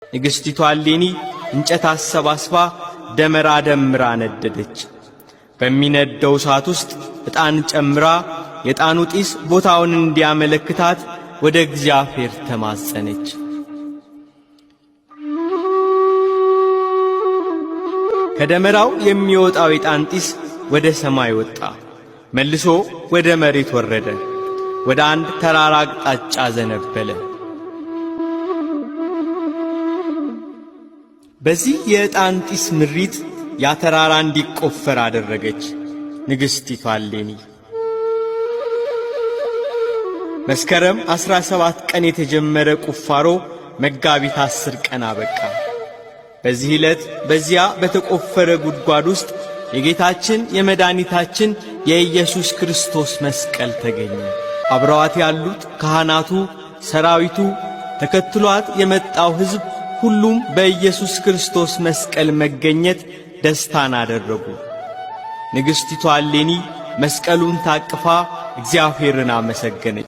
ንግሥቲቱ እሌኒ እንጨት አሰባስባ ደመራ ደምራ ነደደች። በሚነደው እሳት ውስጥ ዕጣን ጨምራ የዕጣኑ ጢስ ቦታውን እንዲያመለክታት ወደ እግዚአብሔር ተማጸነች። ከደመራው የሚወጣው የዕጣን ጢስ ወደ ሰማይ ወጣ፣ መልሶ ወደ መሬት ወረደ፣ ወደ አንድ ተራራ አቅጣጫ ዘነበለ። በዚህ የዕጣን ጢስ ምሪት ያ ተራራ እንዲቆፈር አደረገች ንግሥቲቱ እሌኒ። መስከረም 17 ቀን የተጀመረ ቁፋሮ መጋቢት 10 ቀን አበቃ። በዚህ ዕለት በዚያ በተቆፈረ ጉድጓድ ውስጥ የጌታችን የመድኃኒታችን የኢየሱስ ክርስቶስ መስቀል ተገኘ። አብረዋት ያሉት ካህናቱ፣ ሰራዊቱ፣ ተከትሏት የመጣው ሕዝብ ሁሉም በኢየሱስ ክርስቶስ መስቀል መገኘት ደስታን አደረጉ። ንግሥቲቱ እሌኒ መስቀሉን ታቅፋ እግዚአብሔርን አመሰገነች።